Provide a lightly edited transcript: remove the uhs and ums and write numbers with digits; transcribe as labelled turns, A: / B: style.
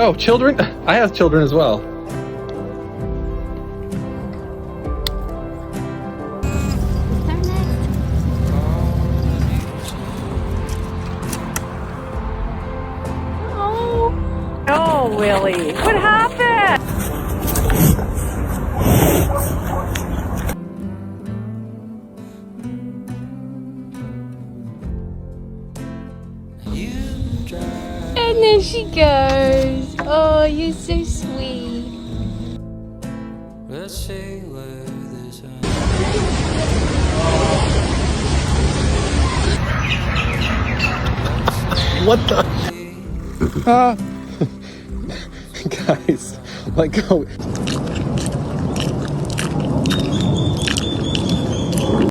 A: Oh, children? I have children as well.
B: Oh, Willie, what happened?
C: And there she goes. Oh, you're so sweet.
D: Let's see where this ends.
A: What the? Guys, let go.